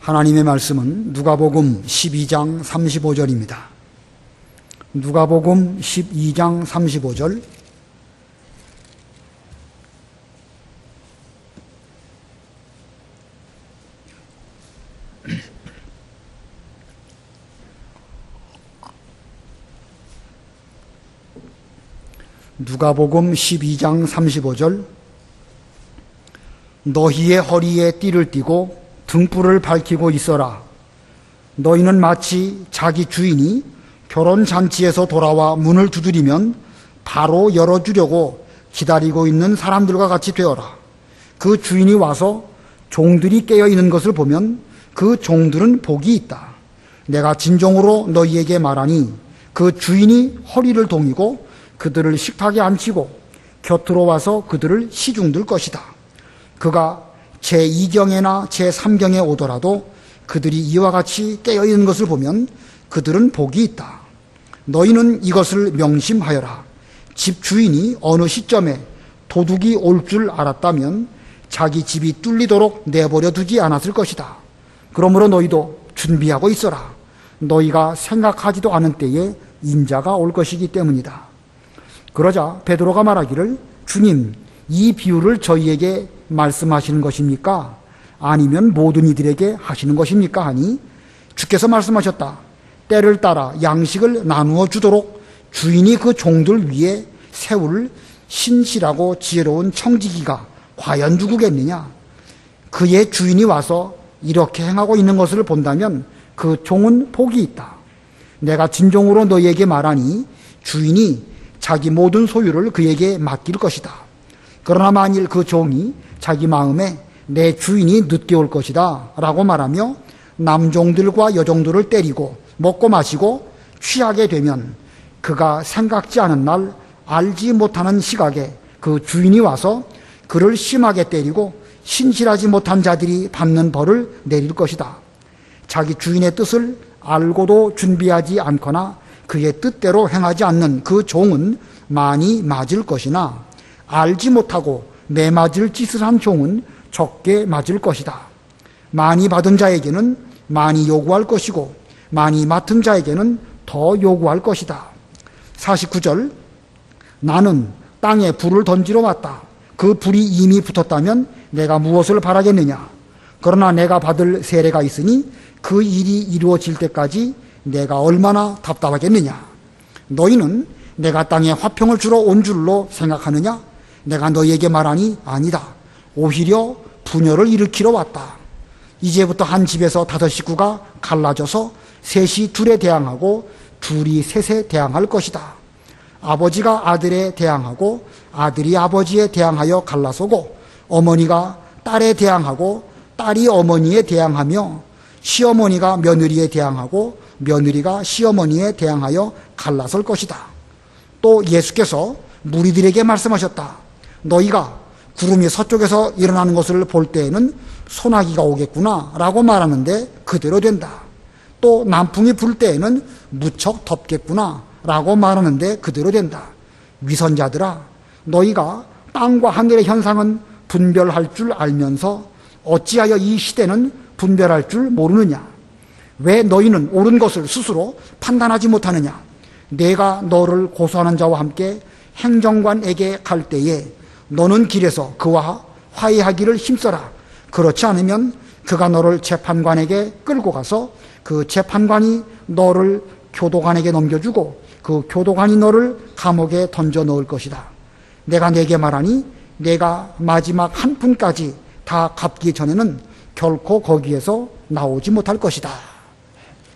하나님의 말씀은 누가복음 12장 35절입니다. 누가복음 12장 35절. 누가복음 12장 35절. 너희의 허리에 띠를 띠고 등불을 밝히고 있어라. 너희는 마치 자기 주인이 결혼잔치에서 돌아와 문을 두드리면 바로 열어주려고 기다리고 있는 사람들과 같이 되어라. 그 주인이 와서 종들이 깨어있는 것을 보면 그 종들은 복이 있다. 내가 진정으로 너희에게 말하니 그 주인이 허리를 동이고 그들을 식탁에 앉히고 곁으로 와서 그들을 시중들 것이다. 그가 제2경에나 제3경에 오더라도 그들이 이와 같이 깨어있는 것을 보면 그들은 복이 있다. 너희는 이것을 명심하여라. 집 주인이 어느 시점에 도둑이 올 줄 알았다면 자기 집이 뚫리도록 내버려 두지 않았을 것이다. 그러므로 너희도 준비하고 있어라. 너희가 생각하지도 않은 때에 인자가 올 것이기 때문이다. 그러자 베드로가 말하기를, 주님, 이 비유를 저희에게 말씀하시는 것입니까? 아니면 모든 이들에게 하시는 것입니까? 하니 주께서 말씀하셨다. 때를 따라 양식을 나누어 주도록 주인이 그 종들 위에 세울 신실하고 지혜로운 청지기가 과연 누구겠느냐? 그의 주인이 와서 이렇게 행하고 있는 것을 본다면 그 종은 복이 있다. 내가 진정으로 너희에게 말하니 주인이 자기 모든 소유를 그에게 맡길 것이다. 그러나 만일 그 종이 자기 마음에 내 주인이 늦게 올 것이다 라고 말하며 남종들과 여종들을 때리고 먹고 마시고 취하게 되면 그가 생각지 않은 날 알지 못하는 시각에 그 주인이 와서 그를 심하게 때리고 신실하지 못한 자들이 받는 벌을 내릴 것이다. 자기 주인의 뜻을 알고도 준비하지 않거나 그의 뜻대로 행하지 않는 그 종은 많이 맞을 것이나 알지 못하고 매맞을 짓을 한 종은 적게 맞을 것이다. 많이 받은 자에게는 많이 요구할 것이고 많이 맡은 자에게는 더 요구할 것이다. 49절. 나는 땅에 불을 던지러 왔다. 그 불이 이미 붙었다면 내가 무엇을 바라겠느냐? 그러나 내가 받을 세례가 있으니 그 일이 이루어질 때까지 내가 얼마나 답답하겠느냐? 너희는 내가 땅에 화평을 주러 온 줄로 생각하느냐? 내가 너희에게 말하니 아니다. 오히려 분열을 일으키러 왔다. 이제부터 한 집에서 5 식구가 갈라져서 셋이 둘에 대항하고 둘이 셋에 대항할 것이다. 아버지가 아들에 대항하고 아들이 아버지에 대항하여 갈라서고 어머니가 딸에 대항하고 딸이 어머니에 대항하며 시어머니가 며느리에 대항하고 며느리가 시어머니에 대항하여 갈라설 것이다. 또 예수께서 무리들에게 말씀하셨다. 너희가 구름이 서쪽에서 일어나는 것을 볼 때에는 소나기가 오겠구나 라고 말하는데 그대로 된다. 또 남풍이 불 때에는 무척 덥겠구나 라고 말하는데 그대로 된다. 위선자들아, 너희가 땅과 하늘의 현상은 분별할 줄 알면서 어찌하여 이 시대는 분별할 줄 모르느냐? 왜 너희는 옳은 것을 스스로 판단하지 못하느냐? 내가 너를 고소하는 자와 함께 행정관에게 갈 때에 너는 길에서 그와 화해하기를 힘써라. 그렇지 않으면 그가 너를 재판관에게 끌고 가서 그 재판관이 너를 교도관에게 넘겨주고 그 교도관이 너를 감옥에 던져 넣을 것이다. 내가 네게 말하니 내가 마지막 한 푼까지 다 갚기 전에는 결코 거기에서 나오지 못할 것이다.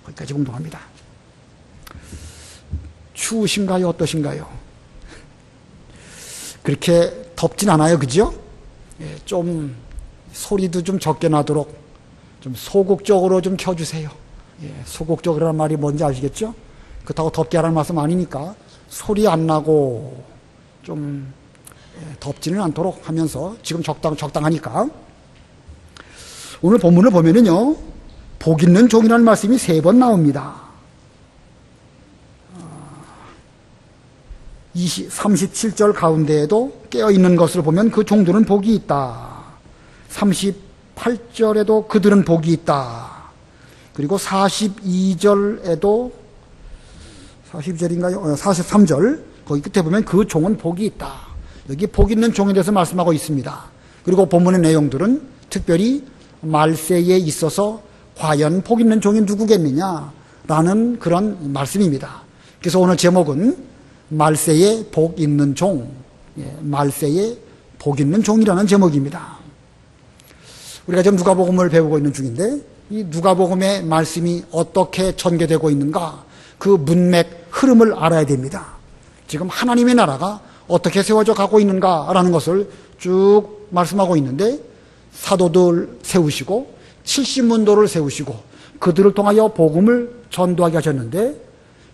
거기까지 공동합니다. 추우신가요? 어떠신가요? 그렇게 덥진 않아요, 그죠? 좀 소리도 좀 적게 나도록 좀 소극적으로 좀 켜주세요. 소극적이라는 말이 뭔지 아시겠죠? 그렇다고 덥게 하라는 말씀 아니니까 소리 안 나고 좀 덥지는 않도록 하면서 지금 적당하니까. 오늘 본문을 보면은요, 복 있는 종이라는 말씀이 3번 나옵니다. 37절 가운데에도 깨어있는 것을 보면 그 종들은 복이 있다. 38절에도 그들은 복이 있다. 그리고 42절에도 42절인가요? 43절 거기 끝에 보면 그 종은 복이 있다. 여기 복 있는 종에 대해서 말씀하고 있습니다. 그리고 본문의 내용들은 특별히 말세에 있어서 과연 복 있는 종이 누구겠느냐라는 그런 말씀입니다. 그래서 오늘 제목은 말세에 복 있는 종, 말세에 복 있는 종이라는 제목입니다. 우리가 지금 누가복음을 배우고 있는 중인데 이 누가복음의 말씀이 어떻게 전개되고 있는가 그 문맥 흐름을 알아야 됩니다. 지금 하나님의 나라가 어떻게 세워져 가고 있는가라는 것을 쭉 말씀하고 있는데 사도들 세우시고 70문도를 세우시고 그들을 통하여 복음을 전도하게 하셨는데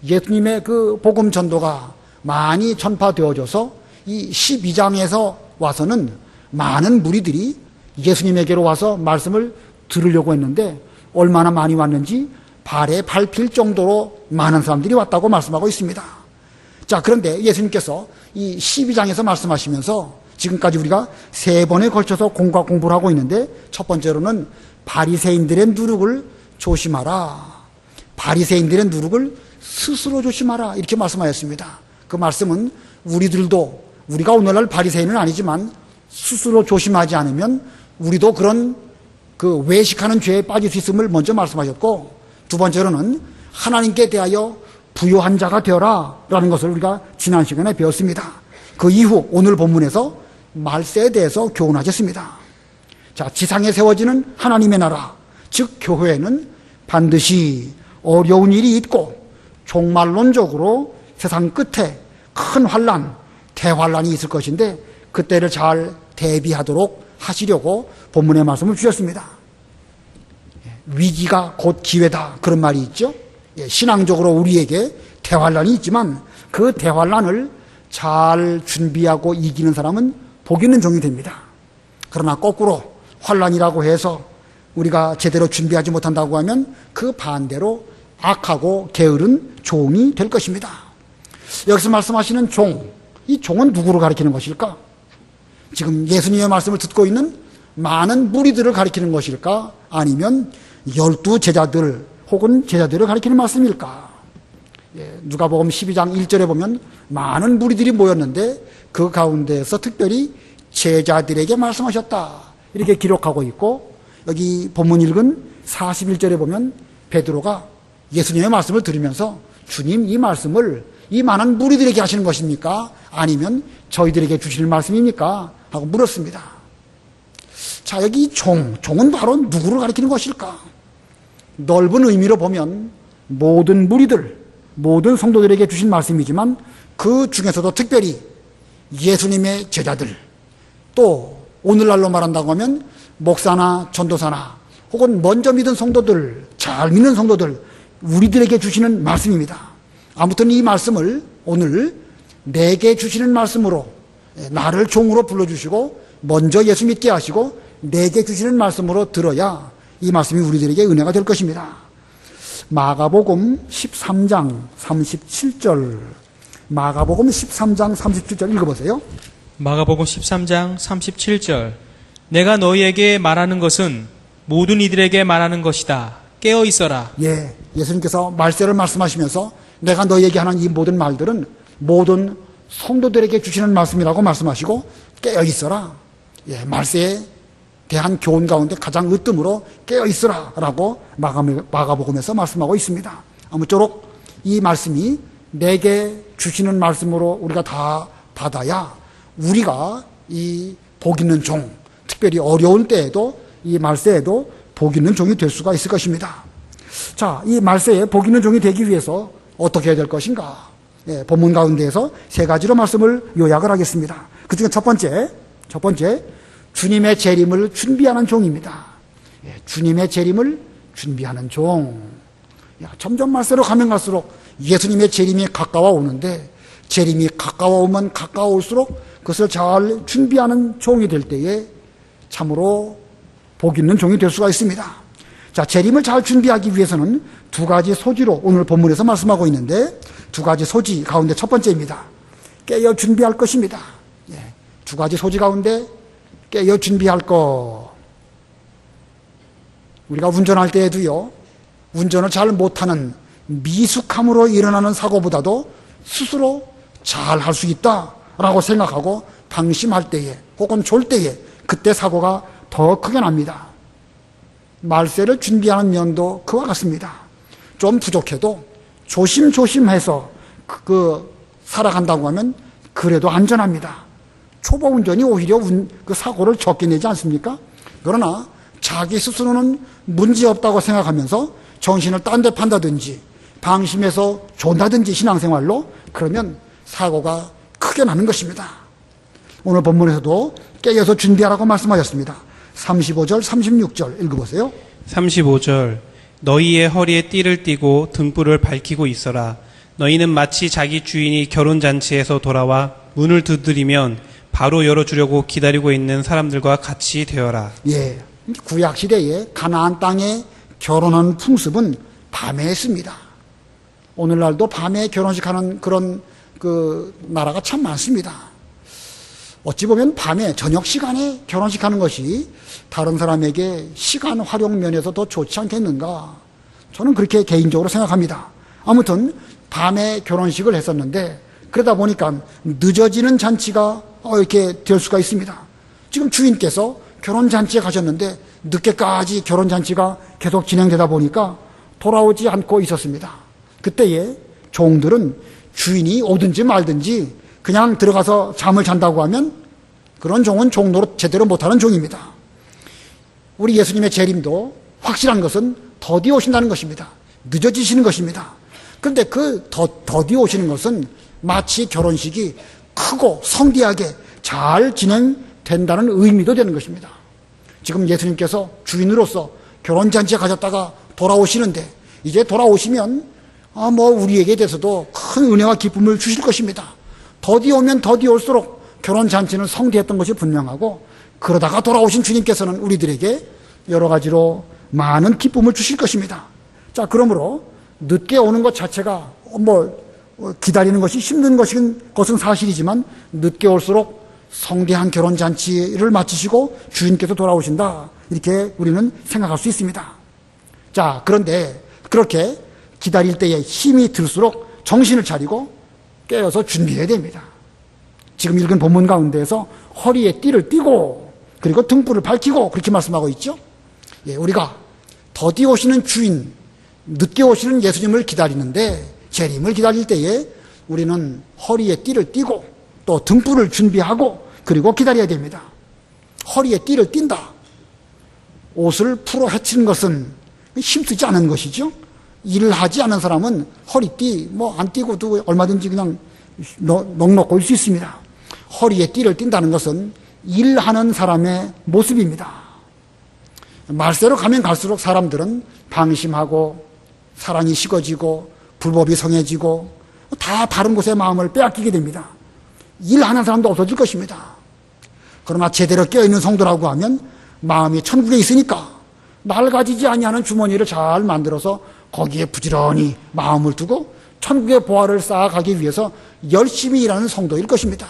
예수님의 그 복음 전도가 많이 전파되어져서 이 12장에서 와서는 많은 무리들이 예수님에게로 와서 말씀을 들으려고 했는데 얼마나 많이 왔는지 발에 밟힐 정도로 많은 사람들이 왔다고 말씀하고 있습니다. 자, 그런데 예수님께서 이 12장에서 말씀하시면서 지금까지 우리가 3번에 걸쳐서 공부를 하고 있는데 첫 번째로는 바리새인들의 누룩을 조심하라. 바리새인들의 누룩을 스스로 조심하라. 이렇게 말씀하셨습니다. 그 말씀은 우리가 오늘날 바리새인은 아니지만 스스로 조심하지 않으면 우리도 그런 그 외식하는 죄에 빠질 수 있음을 먼저 말씀하셨고 두 번째로는 하나님께 대하여 부요한 자가 되어라 라는 것을 우리가 지난 시간에 배웠습니다. 그 이후 오늘 본문에서 말세에 대해서 교훈하셨습니다. 자, 지상에 세워지는 하나님의 나라, 즉 교회는 반드시 어려운 일이 있고 종말론적으로 세상 끝에 큰 환난, 대환란이 있을 것인데 그때를 잘 대비하도록 하시려고 본문의 말씀을 주셨습니다. 위기가 곧 기회다 그런 말이 있죠. 신앙적으로 우리에게 대환란이 있지만 그 대환란을 잘 준비하고 이기는 사람은 복 있는 종이 됩니다. 그러나 거꾸로 환란이라고 해서 우리가 제대로 준비하지 못한다고 하면 그 반대로 악하고 게으른 종이 될 것입니다. 여기서 말씀하시는 종, 이 종은 누구를 가리키는 것일까? 지금 예수님의 말씀을 듣고 있는 많은 무리들을 가리키는 것일까? 아니면 12제자들 혹은 제자들을 가리키는 말씀일까? 누가복음 12장 1절에 보면 많은 무리들이 모였는데 그 가운데서 특별히 제자들에게 말씀하셨다 이렇게 기록하고 있고 여기 본문 읽은 41절에 보면 베드로가 예수님의 말씀을 들으면서 주님 이 말씀을 이 많은 무리들에게 하시는 것입니까? 아니면 저희들에게 주시는 말씀입니까? 하고 물었습니다. 자, 여기 종은 바로 누구를 가리키는 것일까? 넓은 의미로 보면 모든 무리들, 모든 성도들에게 주신 말씀이지만 그 중에서도 특별히 예수님의 제자들, 또 오늘날로 말한다고 하면 목사나 전도사나 혹은 먼저 믿은 성도들, 잘 믿는 성도들, 우리들에게 주시는 말씀입니다. 아무튼 이 말씀을 오늘 내게 주시는 말씀으로 나를 종으로 불러주시고 먼저 예수 믿게 하시고 내게 주시는 말씀으로 들어야 이 말씀이 우리들에게 은혜가 될 것입니다. 마가복음 13장 37절 마가복음 13장 37절 읽어보세요. 마가복음 13장 37절 내가 너희에게 말하는 것은 모든 이들에게 말하는 것이다. 깨어 있어라. 예수님께서 말세를 말씀하시면서 내가 너희에게 하는 이 모든 말들은 모든 성도들에게 주시는 말씀이라고 말씀하시고 깨어 있어라. 말세에 대한 교훈 가운데 가장 으뜸으로 깨어 있으라 라고 마가복음에서 말씀하고 있습니다. 아무쪼록 이 말씀이 내게 주시는 말씀으로 우리가 다 받아야 우리가 이 복 있는 종, 특별히 어려운 때에도 이 말세에도 복 있는 종이 될 수가 있을 것입니다. 자, 이 말세에 복 있는 종이 되기 위해서 어떻게 해야 될 것인가? 본문 가운데에서 3가지로 말씀을 요약을 하겠습니다. 그 중에 첫 번째 주님의 재림을 준비하는 종입니다. 주님의 재림을 준비하는 종. 점점 말세로 가면 갈수록 예수님의 재림이 가까워 오는데 재림이 가까워 오면 가까워올수록 그것을 잘 준비하는 종이 될 때에 참으로 복 있는 종이 될 수가 있습니다. 자, 재림을 잘 준비하기 위해서는 2가지 소지로 오늘 본문에서 말씀하고 있는데 2가지 소지 가운데 첫 번째입니다. 깨어 준비할 것입니다. 2가지 소지 가운데 깨어 준비할 것. 우리가 운전할 때에도요, 운전을 잘 못하는 미숙함으로 일어나는 사고보다도 스스로 잘 할 수 있다라고 생각하고 방심할 때에 혹은 졸 때에 그때 사고가 더 크게 납니다. 말세를 준비하는 면도 그와 같습니다. 좀 부족해도 조심조심해서 살아간다고 하면 그래도 안전합니다. 초보 운전이 오히려 그 사고를 적게 내지 않습니까? 그러나 자기 스스로는 문제없다고 생각하면서 정신을 딴 데 판다든지 방심해서 존다든지 신앙생활로 그러면 사고가 크게 나는 것입니다. 오늘 본문에서도 깨어서 준비하라고 말씀하셨습니다. 35절, 36절 읽어보세요. 35절 너희의 허리에 띠를 띠고 등불을 밝히고 있어라. 너희는 마치 자기 주인이 결혼잔치에서 돌아와 문을 두드리면 바로 열어주려고 기다리고 있는 사람들과 같이 되어라. 예, 구약시대에 가나안 땅에 결혼하는 풍습은 밤에 했습니다. 오늘날도 밤에 결혼식하는 그런 나라가 참 많습니다. 어찌 보면 밤에 저녁 시간에 결혼식하는 것이 다른 사람에게 시간 활용 면에서 더 좋지 않겠는가? 저는 그렇게 개인적으로 생각합니다. 아무튼 밤에 결혼식을 했었는데 그러다 보니까 늦어지는 잔치가 이렇게 될 수가 있습니다. 지금 주인께서 결혼잔치에 가셨는데 늦게까지 결혼잔치가 계속 진행되다 보니까 돌아오지 않고 있었습니다. 그때에 종들은 주인이 오든지 말든지 그냥 들어가서 잠을 잔다고 하면 그런 종은 종로로 제대로 못하는 종입니다. 우리 예수님의 재림도 확실한 것은 더디 오신다는 것입니다. 늦어지시는 것입니다. 그런데 그 더디 오시는 것은 마치 결혼식이 크고 성대하게 잘 진행된다는 의미도 되는 것입니다. 지금 예수님께서 주인으로서 결혼잔치에 가셨다가 돌아오시는데 이제 돌아오시면 우리에게 대해서도 큰 은혜와 기쁨을 주실 것입니다. 더디 오면 더디 올수록 결혼잔치는 성대했던 것이 분명하고 그러다가 돌아오신 주님께서는 우리들에게 여러 가지로 많은 기쁨을 주실 것입니다. 자, 그러므로 늦게 오는 것 자체가 기다리는 것이 힘든 것은 사실이지만 늦게 올수록 성대한 결혼잔치를 마치시고 주인께서 돌아오신다. 이렇게 우리는 생각할 수 있습니다. 자, 그런데 그렇게 기다릴 때에 힘이 들수록 정신을 차리고 깨어서 준비해야 됩니다. 지금 읽은 본문 가운데에서 허리에 띠를 띠고 그리고 등불을 밝히고 그렇게 말씀하고 있죠. 예, 우리가 더디 오시는 주인, 늦게 오시는 예수님을 기다리는데 재림을 기다릴 때에 우리는 허리에 띠를 띠고 또 등불을 준비하고 그리고 기다려야 됩니다. 허리에 띠를 띈다. 옷을 풀어 헤치는 것은 힘쓰지 않은 것이죠. 일을 하지 않은 사람은 허리띠 안 띠고도 얼마든지 그냥 넉넉 올 수 있습니다. 허리에 띠를 띈다는 것은 일하는 사람의 모습입니다. 말세로 가면 갈수록 사람들은 방심하고 사랑이 식어지고 불법이 성해지고 다 다른 곳에 마음을 빼앗기게 됩니다. 일하는 사람도 없어질 것입니다. 그러나 제대로 깨어있는 성도라고 하면 마음이 천국에 있으니까 낡아지지 아니하는 주머니를 잘 만들어서 거기에 부지런히 마음을 두고 천국의 보화를 쌓아가기 위해서 열심히 일하는 성도일 것입니다.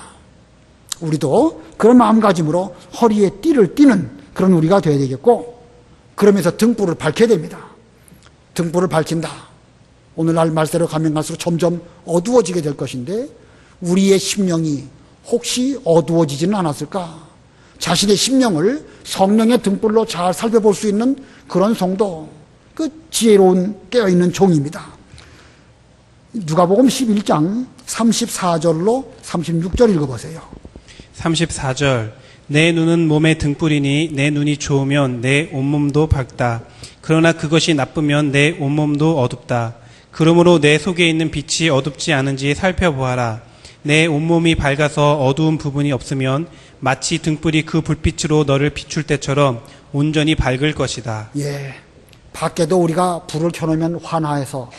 우리도 그런 마음가짐으로 허리에 띠를 띠는 그런 우리가 되어야 되겠고 그러면서 등불을 밝혀야 됩니다. 등불을 밝힌다. 오늘날 말세로 가면 갈수록 점점 어두워지게 될 것인데 우리의 심령이 혹시 어두워지지는 않았을까? 자신의 심령을 성령의 등불로 잘 살펴볼 수 있는 그런 성도, 그 지혜로운 깨어있는 종입니다. 누가복음 11장 34절로 36절 읽어보세요. 34절 내 눈은 몸의 등불이니 내 눈이 좋으면 내 온몸도 밝다. 그러나 그것이 나쁘면 내 온몸도 어둡다. 그러므로 내 속에 있는 빛이 어둡지 않은지 살펴보아라. 내 온몸이 밝아서 어두운 부분이 없으면 마치 등불이 그 불빛으로 너를 비출 때처럼 온전히 밝을 것이다. 예, 밖에도 우리가 불을 켜놓으면 환화해서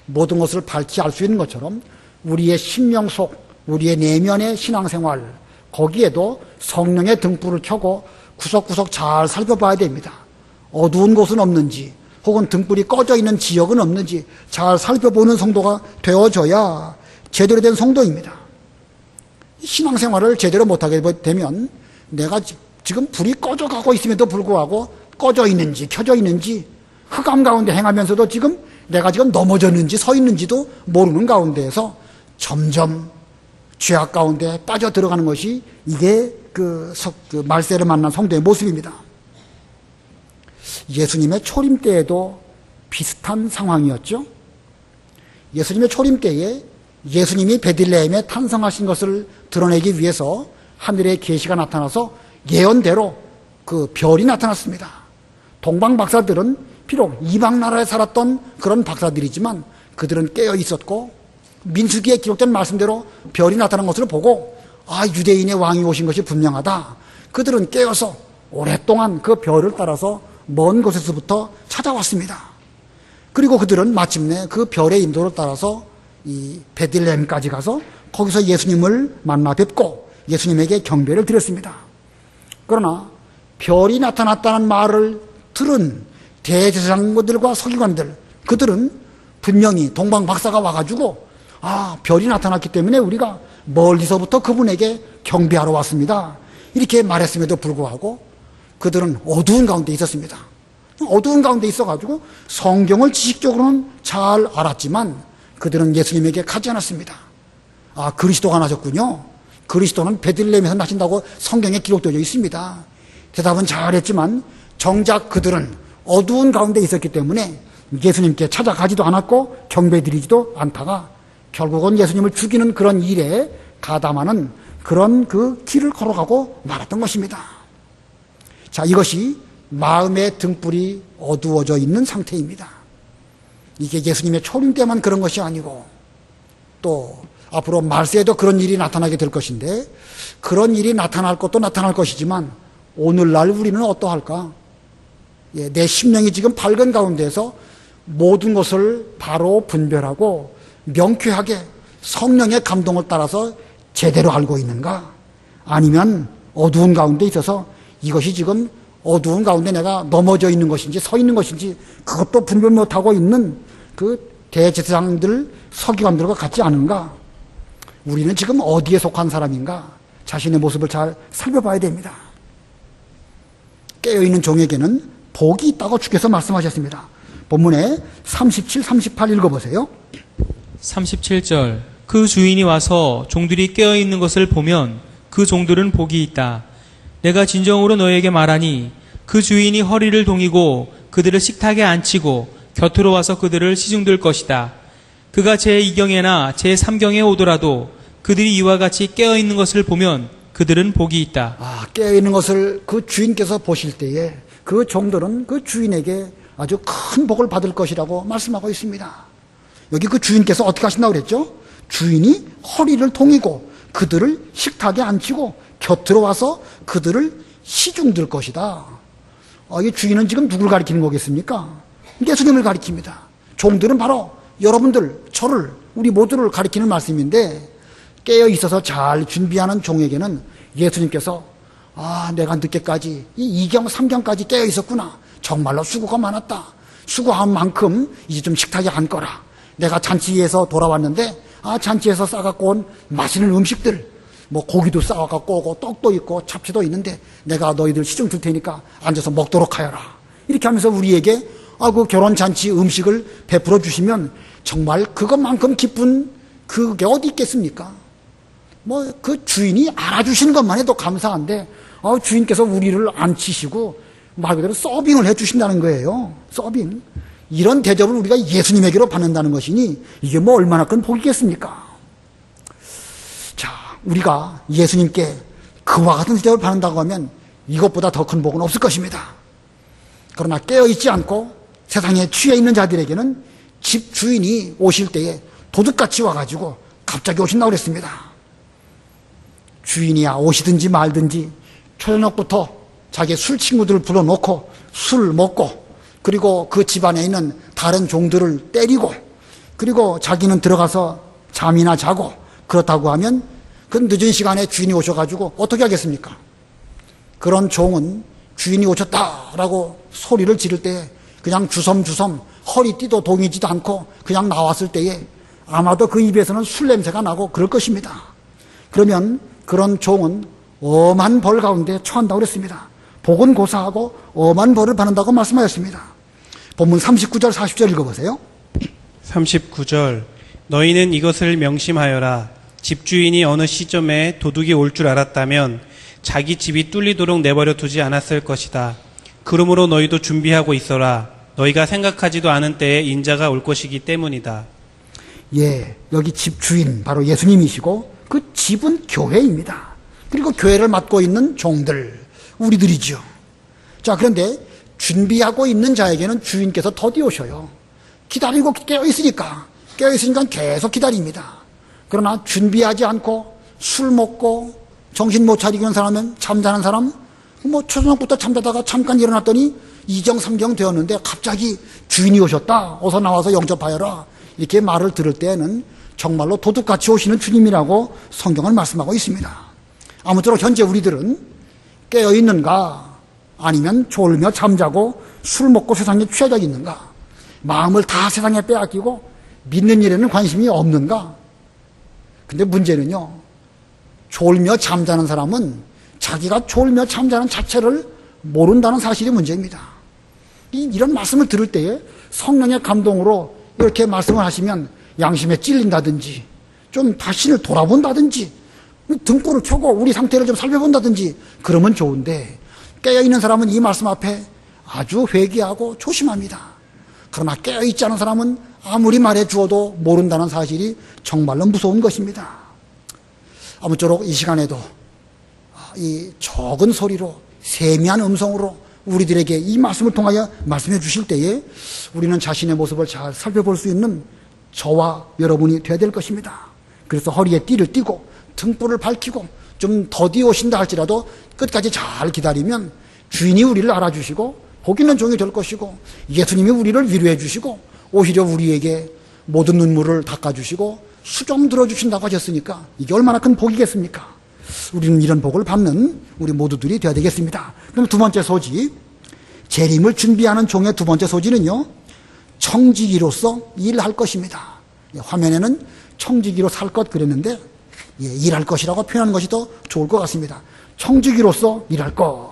모든 것을 밝히 알 수 있는 것처럼 우리의 심령 속, 우리의 내면의 신앙생활, 거기에도 성령의 등불을 켜고 구석구석 잘 살펴봐야 됩니다. 어두운 곳은 없는지 혹은 등불이 꺼져 있는 지역은 없는지 잘 살펴보는 성도가 되어져야 제대로 된 성도입니다. 신앙생활을 제대로 못하게 되면 내가 지금 불이 꺼져가고 있음에도 불구하고 꺼져 있는지 켜져 있는지 흑암 가운데 행하면서도 지금 내가 지금 넘어졌는지 서 있는지도 모르는 가운데에서 점점 죄악 가운데 빠져 들어가는 것이 이게 그 말세를 만난 성도의 모습입니다. 예수님의 초림 때에도 비슷한 상황이었죠. 예수님의 초림 때에 예수님이 베들레헴에 탄생하신 것을 드러내기 위해서 하늘의 계시가 나타나서 예언대로 그 별이 나타났습니다. 동방 박사들은 비록 이방 나라에 살았던 그런 박사들이지만 그들은 깨어 있었고 민수기에 기록된 말씀대로 별이 나타난 것을 보고 유대인의 왕이 오신 것이 분명하다. 그들은 깨어서 오랫동안 그 별을 따라서 먼 곳에서부터 찾아왔습니다. 그리고 그들은 마침내 그 별의 인도를 따라서 이 베들레헴까지 가서 거기서 예수님을 만나 뵙고 예수님에게 경배를 드렸습니다. 그러나 별이 나타났다는 말을 들은 대제사장들과 서기관들, 그들은 분명히 동방 박사가 와가지고 별이 나타났기 때문에 우리가 멀리서부터 그분에게 경배하러 왔습니다, 이렇게 말했음에도 불구하고 그들은 어두운 가운데 있었습니다. 어두운 가운데 있어가지고 성경을 지식적으로는 잘 알았지만 그들은 예수님에게 가지 않았습니다. 그리스도가 나셨군요. 그리스도는 베들레헴에서 나신다고 성경에 기록되어 있습니다. 대답은 잘했지만 정작 그들은 어두운 가운데 있었기 때문에 예수님께 찾아가지도 않았고 경배드리지도 않다가 결국은 예수님을 죽이는 그런 일에 가담하는 그런 그 길을 걸어가고 말았던 것입니다. 자, 이것이 마음의 등불이 어두워져 있는 상태입니다. 이게 예수님의 초림 때만 그런 것이 아니고 또 앞으로 말세에도 그런 일이 나타나게 될 것인데, 그런 일이 나타날 것도 나타날 것이지만 오늘날 우리는 어떠할까? 내 심령이 지금 밝은 가운데서 모든 것을 바로 분별하고 명쾌하게 성령의 감동을 따라서 제대로 알고 있는가? 아니면 어두운 가운데 있어서 이것이 지금 어두운 가운데 내가 넘어져 있는 것인지 서 있는 것인지 그것도 분별 못하고 있는 그 대제사장들, 서기관들과 같지 않은가? 우리는 지금 어디에 속한 사람인가? 자신의 모습을 잘 살펴봐야 됩니다. 깨어있는 종에게는 복이 있다고 주께서 말씀하셨습니다. 본문에 37, 38 읽어보세요. 37절. 그 주인이 와서 종들이 깨어있는 것을 보면 그 종들은 복이 있다. 내가 진정으로 너에게 말하니 그 주인이 허리를 동이고 그들을 식탁에 앉히고 곁으로 와서 그들을 시중들 것이다. 그가 제2경에나 제3경에 오더라도 그들이 이와 같이 깨어있는 것을 보면 그들은 복이 있다. 깨어있는 것을 그 주인께서 보실 때에 그 종들은 그 주인에게 아주 큰 복을 받을 것이라고 말씀하고 있습니다. 여기 그 주인께서 어떻게 하신다고 그랬죠? 주인이 허리를 동이고 그들을 식탁에 앉히고 곁으로 와서 그들을 시중들 것이다. 이 주인은 지금 누굴 가리키는 거겠습니까? 예수님을 가리킵니다. 종들은 바로 여러분들, 저를, 우리 모두를 가리키는 말씀인데, 깨어 있어서 잘 준비하는 종에게는 예수님께서 내가 늦게까지 이 2경, 3경까지 깨어 있었구나. 정말로 수고가 많았다. 수고한 만큼 이제 좀 식탁에 앉거라. 내가 잔치에서 돌아왔는데 잔치에서 싸갖고 온 맛있는 음식들, 고기도 싸갖고 오고 떡도 있고 잡채도 있는데 내가 너희들 시중 줄 테니까 앉아서 먹도록 하여라. 이렇게 하면서 우리에게 그 결혼잔치 음식을 베풀어 주시면 정말 그것만큼 기쁜 그게 어디 있겠습니까? 그 주인이 알아주시는 것만 해도 감사한데 주인께서 우리를 앉히시고 말 그대로 서빙을 해주신다는 거예요. 서빙. 이런 대접을 우리가 예수님에게로 받는다는 것이니 이게 얼마나 큰 복이겠습니까? 자, 우리가 예수님께 그와 같은 대접을 받는다고 하면 이것보다 더 큰 복은 없을 것입니다. 그러나 깨어있지 않고 세상에 취해 있는 자들에게는 집 주인이 오실 때에 도둑같이 와가지고 갑자기 오신다고 그랬습니다. 주인이야 오시든지 말든지 초저녁부터 자기 술 친구들을 불러놓고 술 먹고 그리고 그 집안에 있는 다른 종들을 때리고 그리고 자기는 들어가서 잠이나 자고 그렇다고 하면 그 늦은 시간에 주인이 오셔가지고 어떻게 하겠습니까? 그런 종은 주인이 오셨다라고 소리를 지를 때 그냥 주섬주섬 허리띠도 동이지도 않고 그냥 나왔을 때에 아마도 그 입에서는 술 냄새가 나고 그럴 것입니다. 그러면 그런 종은 엄한 벌 가운데 처한다고 그랬습니다. 복은 고사하고 엄한 벌을 받는다고 말씀하셨습니다. 본문 39절 40절 읽어보세요. 39절 너희는 이것을 명심하여라. 집주인이 어느 시점에 도둑이 올 줄 알았다면 자기 집이 뚫리도록 내버려 두지 않았을 것이다. 그러므로 너희도 준비하고 있어라. 너희가 생각하지도 않은 때에 인자가 올 것이기 때문이다. 예, 여기 집주인 바로 예수님이시고 그 집은 교회입니다. 그리고 교회를 맡고 있는 종들, 우리들이죠. 자, 그런데 준비하고 있는 자에게는 주인께서 더디 오셔요. 기다리고 깨어있으니까 계속 기다립니다. 그러나 준비하지 않고 술 먹고 정신 못 차리고 있는 사람은, 잠자는 사람, 뭐 초저녁부터 잠자다가 잠깐 일어났더니 2경 3경 되었는데 갑자기 주인이 오셨다, 어서 나와서 영접하여라, 이렇게 말을 들을 때에는 정말로 도둑같이 오시는 주님이라고 성경은 말씀하고 있습니다. 아무쪼록 현재 우리들은 깨어있는가, 아니면 졸며 잠자고 술 먹고 세상에 취해져 있는가, 마음을 다 세상에 빼앗기고 믿는 일에는 관심이 없는가. 근데 문제는요, 졸며 잠자는 사람은 자기가 졸며 잠자는 자체를 모른다는 사실이 문제입니다. 이런 말씀을 들을 때에 성령의 감동으로 이렇게 말씀을 하시면 양심에 찔린다든지, 좀 자신을 돌아본다든지, 등골을 켜고 우리 상태를 좀 살펴본다든지 그러면 좋은데, 깨어있는 사람은 이 말씀 앞에 아주 회개하고 조심합니다. 그러나 깨어있지 않은 사람은 아무리 말해 주어도 모른다는 사실이 정말로 무서운 것입니다. 아무쪼록 이 시간에도 이 적은 소리로, 세미한 음성으로 우리들에게 이 말씀을 통하여 말씀해 주실 때에 우리는 자신의 모습을 잘 살펴볼 수 있는 저와 여러분이 되어야 될 것입니다. 그래서 허리에 띠를 띠고 등불을 밝히고 좀 더디 오신다 할지라도 끝까지 잘 기다리면 주인이 우리를 알아주시고 복 있는 종이 될 것이고, 예수님이 우리를 위로해 주시고 오히려 우리에게 모든 눈물을 닦아주시고 수종 들어주신다고 하셨으니까 이게 얼마나 큰 복이겠습니까? 우리는 이런 복을 받는 우리 모두들이 되어야 되겠습니다. 그럼 두 번째 소지, 재림을 준비하는 종의 두 번째 소지는요, 청지기로서 일할 것입니다. 화면에는 청지기로 살 것 그랬는데 일할 것이라고 표현하는 것이 더 좋을 것 같습니다. 청지기로서 일할 것.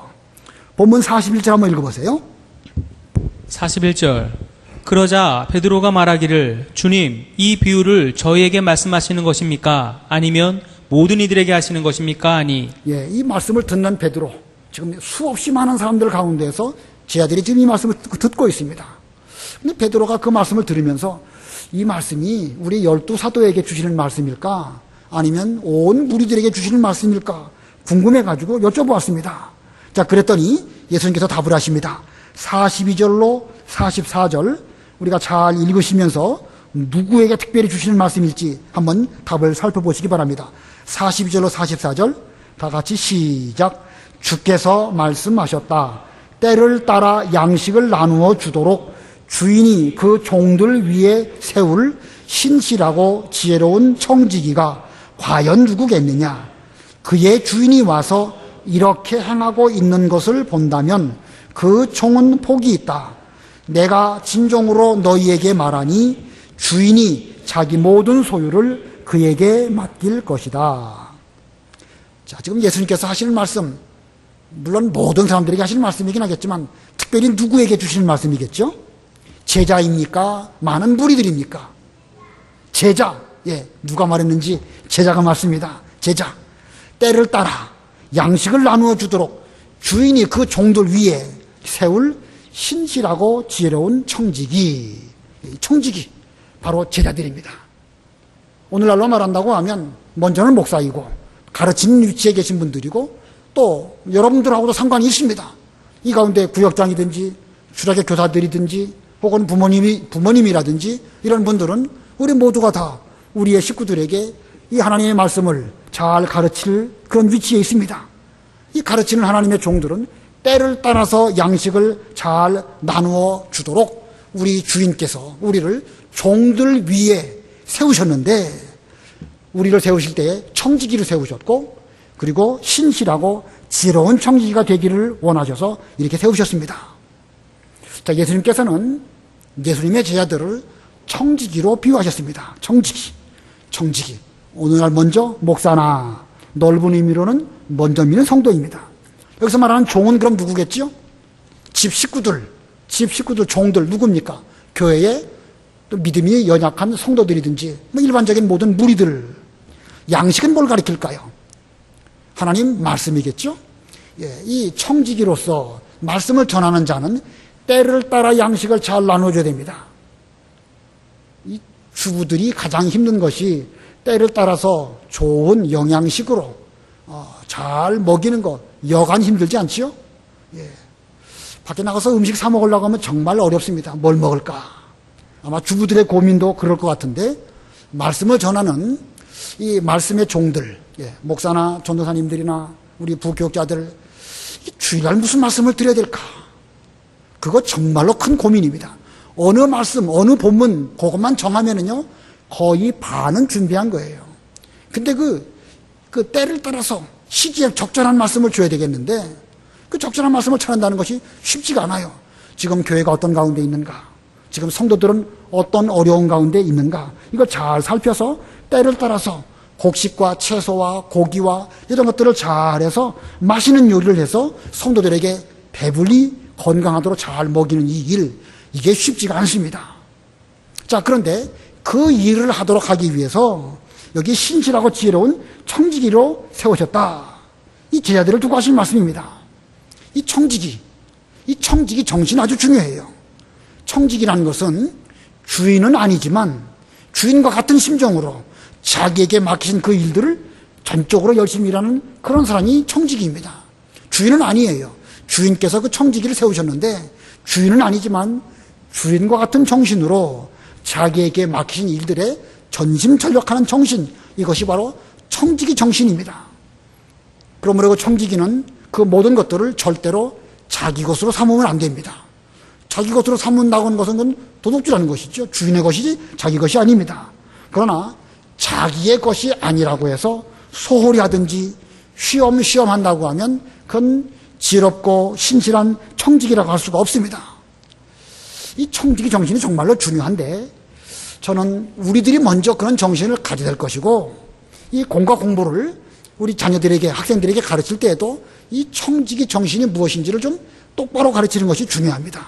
본문 41절 한번 읽어보세요. 41절 그러자 베드로가 말하기를 주님, 이 비유를 저희에게 말씀하시는 것입니까? 아니면 모든 이들에게 하시는 것입니까? 아니. 예, 이 말씀을 듣는 베드로, 지금 수없이 많은 사람들 가운데서 제자들이 지금 이 말씀을 듣고 있습니다. 근데 베드로가 그 말씀을 들으면서 이 말씀이 우리 12사도에게 주시는 말씀일까? 아니면 온 무리들에게 주시는 말씀일까? 궁금해가지고 여쭤보았습니다. 자, 그랬더니 예수님께서 답을 하십니다. 42절로 44절 우리가 잘 읽으시면서 누구에게 특별히 주시는 말씀일지 한번 답을 살펴보시기 바랍니다. 42절로 44절 다 같이 시작. 주께서 말씀하셨다. 때를 따라 양식을 나누어 주도록 주인이 그 종들 위에 세울 신실하고 지혜로운 청지기가 과연 누구겠느냐? 그의 주인이 와서 이렇게 행하고 있는 것을 본다면 그 종은 복이 있다. 내가 진정으로 너희에게 말하니 주인이 자기 모든 소유를 그에게 맡길 것이다. 자, 지금 예수님께서 하시는 말씀, 물론 모든 사람들에게 하시는 말씀이긴 하겠지만 특별히 누구에게 주시는 말씀이겠죠? 제자입니까? 많은 무리들입니까? 제자. 예, 누가 말했는지 제자가 맞습니다. 제자. 때를 따라 양식을 나누어 주도록 주인이 그 종들 위에 세울 신실하고 지혜로운 청지기. 청지기. 바로 제자들입니다. 오늘날로 말한다고 하면 먼저는 목사이고 가르치는 위치에 계신 분들이고 또 여러분들하고도 상관이 있습니다. 이 가운데 구역장이든지 주락의 교사들이든지 혹은 부모님이라든지 이런 분들은 우리 모두가 다 우리의 식구들에게 이 하나님의 말씀을 잘 가르칠 그런 위치에 있습니다. 이 가르치는 하나님의 종들은 때를 따라서 양식을 잘 나누어 주도록 우리 주인께서 우리를 종들 위에 세우셨는데, 우리를 세우실 때에 청지기를 세우셨고 그리고 신실하고 지혜로운 청지기가 되기를 원하셔서 이렇게 세우셨습니다. 자, 예수님께서는 예수님의 제자들을 청지기로 비유하셨습니다. 청지기. 오늘날 먼저 목사나 넓은 의미로는 먼저 믿는 성도입니다. 여기서 말하는 종은 그럼 누구겠죠? 집 식구들, 집 식구들, 종들 누굽니까? 교회에 또 믿음이 연약한 성도들이든지 뭐 일반적인 모든 무리들. 양식은 뭘 가리킬까요? 하나님 말씀이겠죠? 예, 이 청지기로서 말씀을 전하는 자는 때를 따라 양식을 잘 나눠줘야 됩니다. 이 주부들이 가장 힘든 것이 때를 따라서 좋은 영양식으로 잘 먹이는 거 여간 힘들지 않지요? 예. 밖에 나가서 음식 사 먹으려고 하면 정말 어렵습니다. 뭘 먹을까? 아마 주부들의 고민도 그럴 것 같은데 말씀을 전하는 이 말씀의 종들, 예, 목사나 전도사님들이나 우리 부교육자들 주일날 무슨 말씀을 드려야 될까? 그거 정말로 큰 고민입니다. 어느 말씀, 어느 본문 그것만 정하면은요 거의 반은 준비한 거예요. 근데 그 때를 따라서 시기에 적절한 말씀을 줘야 되겠는데 그 적절한 말씀을 전한다는 것이 쉽지가 않아요. 지금 교회가 어떤 가운데 있는가? 지금 성도들은 어떤 어려운 가운데 있는가? 이걸 잘 살펴서 때를 따라서 곡식과 채소와 고기와 이런 것들을 잘해서 맛있는 요리를 해서 성도들에게 배불리 건강하도록 잘 먹이는 이 일, 이게 쉽지가 않습니다. 자, 그런데 그 일을 하도록 하기 위해서 여기 신실하고 지혜로운 청지기로 세우셨다. 이 제자들을 두고 하신 말씀입니다. 이 청지기 정신이 아주 중요해요. 청지기라는 것은 주인은 아니지만 주인과 같은 심정으로 자기에게 맡기신 그 일들을 전적으로 열심히 일하는 그런 사람이 청지기입니다. 주인은 아니에요. 주인께서 그 청지기를 세우셨는데 주인은 아니지만 주인과 같은 정신으로 자기에게 맡기신 일들에 전심전력하는 정신, 이것이 바로 청지기 정신입니다. 그러므로 그 청지기는 그 모든 것들을 절대로 자기 것으로 삼으면 안 됩니다. 자기 것으로 삼는다고 하는 것은 그건 도둑질하는 것이죠. 주인의 것이지 자기 것이 아닙니다. 그러나 자기의 것이 아니라고 해서 소홀히 하든지 쉬엄쉬엄 한다고 하면 그건 지혜롭고 신실한 청지기라고 할 수가 없습니다. 이 청지기 정신이 정말로 중요한데 저는 우리들이 먼저 그런 정신을 가져야 될 것이고 이 공과 공부를 우리 자녀들에게, 학생들에게 가르칠 때에도 이 청지기 정신이 무엇인지를 좀 똑바로 가르치는 것이 중요합니다.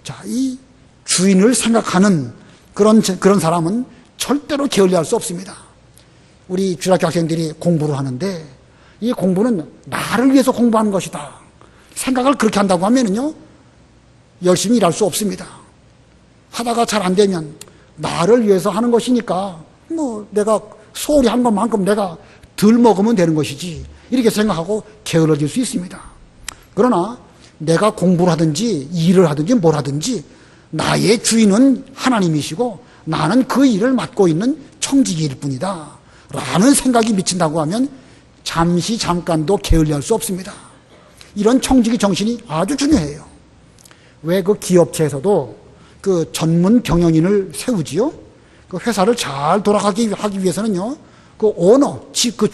자, 이 주인을 생각하는 그런 사람은 절대로 게을리할 수 없습니다. 우리 주일학교 학생들이 공부를 하는데 이 공부는 나를 위해서 공부하는 것이다. 생각을 그렇게 한다고 하면은요, 열심히 일할 수 없습니다. 하다가 잘 안 되면 나를 위해서 하는 것이니까 뭐 내가 소홀히 한 것만큼 내가 덜 먹으면 되는 것이지 이렇게 생각하고 게을러질 수 있습니다. 그러나 내가 공부를 하든지 일을 하든지 뭘 하든지 나의 주인은 하나님이시고 나는 그 일을 맡고 있는 청지기일 뿐이다 라는 생각이 미친다고 하면 잠깐도 게을리할 수 없습니다. 이런 청지기 정신이 아주 중요해요. 왜 그 기업체에서도 그 전문 경영인을 세우지요? 그 회사를 잘 돌아가게 하기 위해서는요, 그 오너, 그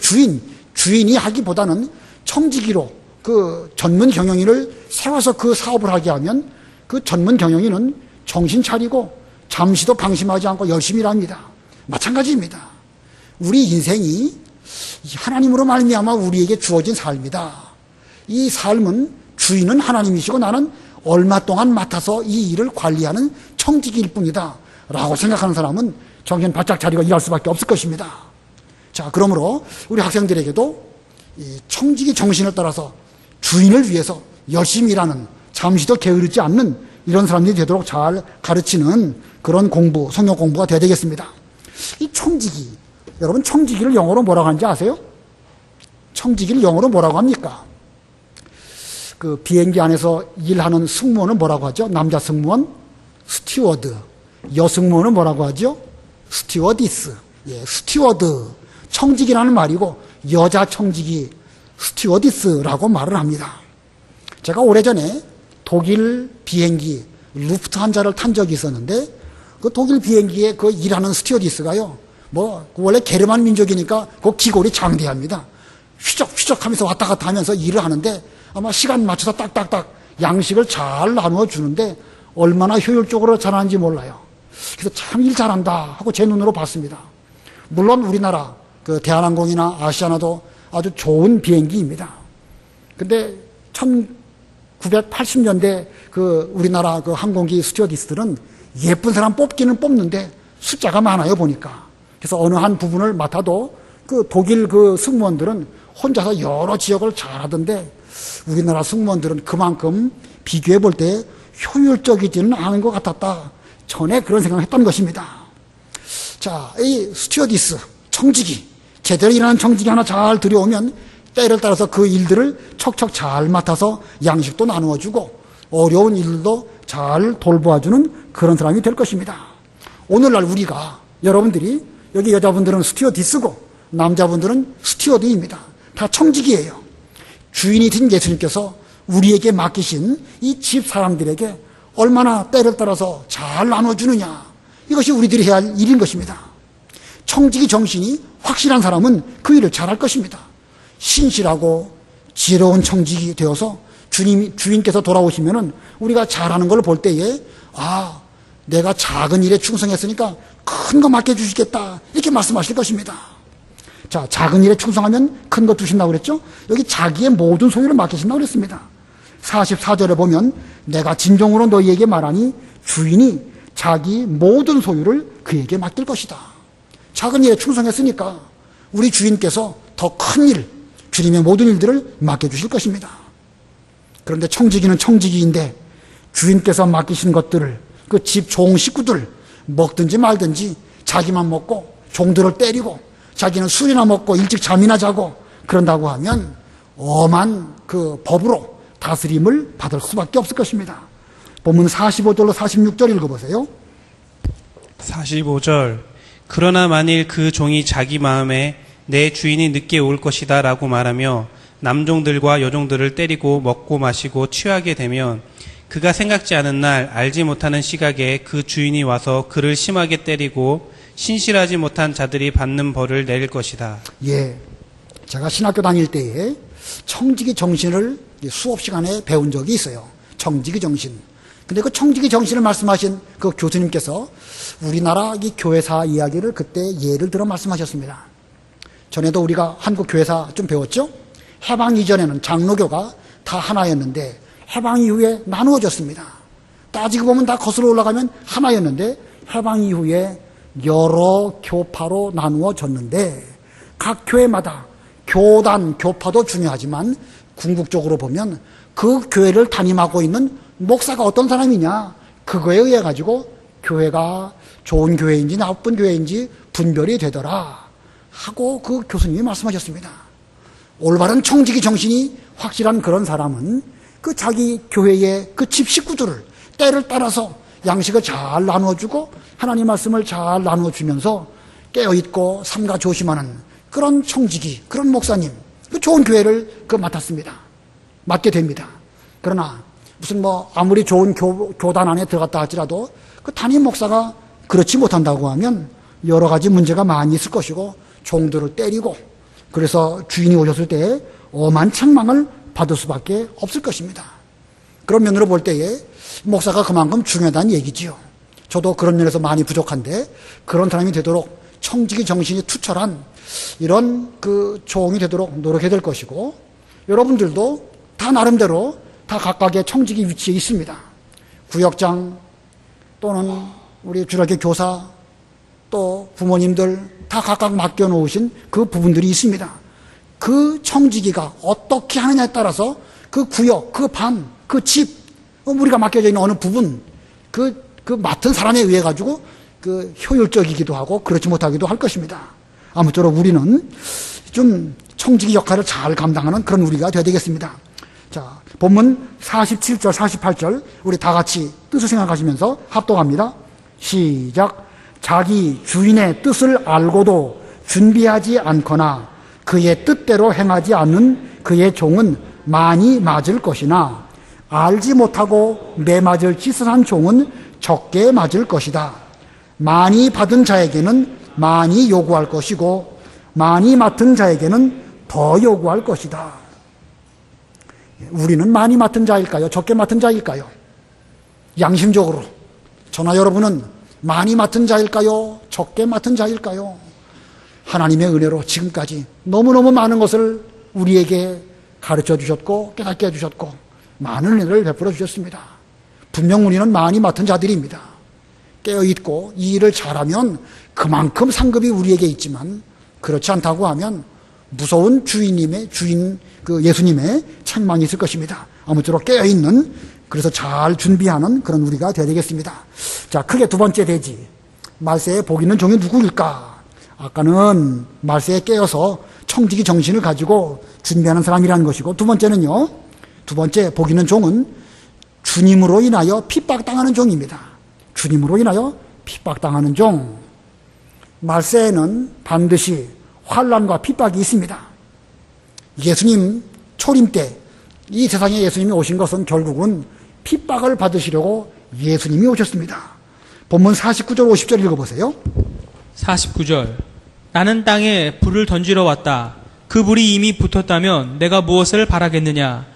주인이 하기보다는 청지기로 그 전문 경영인을 세워서 그 사업을 하게 하면 그 전문 경영인은 정신 차리고 잠시도 방심하지 않고 열심히 일합니다. 마찬가지입니다. 우리 인생이 하나님으로 말미암아 우리에게 주어진 삶이다. 이 삶은 주인은 하나님이시고 나는 얼마 동안 맡아서 이 일을 관리하는 청지기일 뿐이다 라고 생각하는 사람은 정신 바짝 차리고 일할 수밖에 없을 것입니다. 자, 그러므로 우리 학생들에게도 이 청지기 정신을 따라서 주인을 위해서 열심히 일하는, 잠시도 게으르지 않는 이런 사람들이 되도록 잘 가르치는 그런 공부, 성경 공부가 돼야 되겠습니다. 이 청지기, 여러분 청지기를 영어로 뭐라고 하는지 아세요? 청지기를 영어로 뭐라고 합니까? 그 비행기 안에서 일하는 승무원은 뭐라고 하죠? 남자 승무원? 스튜어드. 여승무원은 뭐라고 하죠? 스튜어디스. 예, 스튜어드. 청지기라는 말이고 여자 청지기 스튜어디스라고 말을 합니다. 제가 오래전에 독일 비행기 루프트한자를 탄 적이 있었는데 그 독일 비행기에 그 일하는 스튜어디스가요, 뭐 원래 게르만 민족이니까 그 기골이 장대합니다. 휘적휘적 하면서 왔다 갔다 하면서 일을 하는데 아마 시간 맞춰서 딱딱딱 양식을 잘 나누어 주는데 얼마나 효율적으로 잘하는지 몰라요. 그래서 참 일 잘한다 하고 제 눈으로 봤습니다. 물론 우리나라 그 대한항공이나 아시아나도 아주 좋은 비행기입니다. 근데 980년대 그 우리나라 그 항공기 스튜어디스들은 예쁜 사람 뽑기는 뽑는데 숫자가 많아요, 보니까. 그래서 어느 한 부분을 맡아도 그 독일 그 승무원들은 혼자서 여러 지역을 잘하던데 우리나라 승무원들은 그만큼 비교해 볼 때 효율적이지는 않은 것 같았다. 전에 그런 생각을 했던 것입니다. 자, 이 스튜어디스, 청지기, 제대로 일하는 청지기 하나 잘 들여오면 때를 따라서 그 일들을 척척 잘 맡아서 양식도 나누어주고 어려운 일도 잘 돌보아주는 그런 사람이 될 것입니다. 오늘날 우리가, 여러분들이, 여기 여자분들은 스튜어디스고 남자분들은 스튜어드입니다. 다 청지기예요. 주인이신 예수님께서 우리에게 맡기신 이 집 사람들에게 얼마나 때를 따라서 잘 나눠주느냐, 이것이 우리들이 해야 할 일인 것입니다. 청지기 정신이 확실한 사람은 그 일을 잘할 것입니다. 신실하고 지혜로운 청지기 되어서 주인께서 돌아오시면은 우리가 잘하는 걸 볼 때에, 아, 내가 작은 일에 충성했으니까 큰 거 맡겨주시겠다, 이렇게 말씀하실 것입니다. 자, 작은 일에 충성하면 큰 거 주신다고 그랬죠? 여기 자기의 모든 소유를 맡기신다고 그랬습니다. 44절에 보면 내가 진정으로 너희에게 말하니 주인이 자기 모든 소유를 그에게 맡길 것이다. 작은 일에 충성했으니까 우리 주인께서 더 큰 일, 주님의 모든 일들을 맡겨주실 것입니다. 그런데 청지기는 청지기인데 주인께서 맡기신 것들을 그 집 종 식구들 먹든지 말든지 자기만 먹고 종들을 때리고 자기는 술이나 먹고 일찍 잠이나 자고 그런다고 하면 엄한 그 법으로 다스림을 받을 수밖에 없을 것입니다. 본문 45절로 46절 읽어보세요. 45절. 그러나 만일 그 종이 자기 마음에 내 주인이 늦게 올 것이다 라고 말하며 남종들과 여종들을 때리고 먹고 마시고 취하게 되면 그가 생각지 않은 날 알지 못하는 시각에 그 주인이 와서 그를 심하게 때리고 신실하지 못한 자들이 받는 벌을 내릴 것이다. 예, 제가 신학교 다닐 때에 청지기 정신을 수업 시간에 배운 적이 있어요. 청지기 정신. 근데 그 청지기 정신을 말씀하신 그 교수님께서 우리나라 이 교회사 이야기를 그때 예를 들어 말씀하셨습니다. 전에도 우리가 한국 교회사 좀 배웠죠? 해방 이전에는 장로교가 다 하나였는데 해방 이후에 나누어졌습니다. 따지고 보면 다 거슬러 올라가면 하나였는데 해방 이후에 여러 교파로 나누어졌는데 각 교회마다 교단, 교파도 중요하지만 궁극적으로 보면 그 교회를 담임하고 있는 목사가 어떤 사람이냐, 그거에 의해 가지고 교회가 좋은 교회인지 나쁜 교회인지 분별이 되더라 하고 그 교수님이 말씀하셨습니다. 올바른 청지기 정신이 확실한 그런 사람은 그 자기 교회의 그 집 식구들을 때를 따라서 양식을 잘 나눠주고 하나님 말씀을 잘 나눠주면서 깨어있고 삼가 조심하는 그런 청지기, 그런 목사님, 그 좋은 교회를 맡았습니다. 맡게 됩니다. 그러나 무슨 아무리 좋은 교단 안에 들어갔다 할지라도 그 담임 목사가 그렇지 못한다고 하면 여러 가지 문제가 많이 있을 것이고 종들을 때리고 그래서 주인이 오셨을 때 엄한 책망을 받을 수밖에 없을 것입니다. 그런 면으로 볼 때에 목사가 그만큼 중요하다는 얘기지요. 저도 그런 면에서 많이 부족한데 그런 사람이 되도록 청지기 정신이 투철한 이런 그 종이 되도록 노력해야 될 것이고, 여러분들도 다 나름대로 다 각각의 청지기 위치에 있습니다. 구역장 또는 우리 주일학교 교사 또 부모님들 다 각각 맡겨놓으신 그 부분들이 있습니다. 그 청지기가 어떻게 하느냐에 따라서 그 구역, 그 반, 그 집, 우리가 맡겨져 있는 어느 부분, 그 맡은 사람에 의해 가지고 그 효율적이기도 하고 그렇지 못하기도 할 것입니다. 아무쪼록 우리는 좀 청지기 역할을 잘 감당하는 그런 우리가 되어야 되겠습니다. 자, 본문 47절, 48절 우리 다 같이 뜻을 생각하시면서 합독합니다. 시작. 자기 주인의 뜻을 알고도 준비하지 않거나 그의 뜻대로 행하지 않는 그의 종은 많이 맞을 것이나 알지 못하고 매맞을 짓을 한 종은 적게 맞을 것이다. 많이 받은 자에게는 많이 요구할 것이고 많이 맡은 자에게는 더 요구할 것이다. 우리는 많이 맡은 자일까요? 적게 맡은 자일까요? 양심적으로 저나 여러분은 많이 맡은 자일까요? 적게 맡은 자일까요? 하나님의 은혜로 지금까지 너무너무 많은 것을 우리에게 가르쳐 주셨고 깨닫게 해주셨고 많은 은혜를 베풀어 주셨습니다. 분명 우리는 많이 맡은 자들입니다. 깨어있고 이 일을 잘하면 그만큼 상급이 우리에게 있지만, 그렇지 않다고 하면 무서운 예수님의 책망이 있을 것입니다. 아무쪼록 깨어있는, 그래서 잘 준비하는 그런 우리가 되어야 되겠습니다. 자, 크게 두 번째 대지. 말세에 복 있는 종이 누구일까? 아까는 말세에 깨어서 청지기 정신을 가지고 준비하는 사람이라는 것이고, 두 번째는요, 두 번째 복 있는 종은 주님으로 인하여 핍박당하는 종입니다. 주님으로 인하여 핍박당하는 종. 말세에는 반드시 환난과 핍박이 있습니다. 예수님 초림 때 이 세상에 예수님이 오신 것은 결국은 핍박을 받으시려고 예수님이 오셨습니다. 본문 49절 50절 읽어보세요. 49절. 나는 땅에 불을 던지러 왔다. 그 불이 이미 붙었다면 내가 무엇을 바라겠느냐.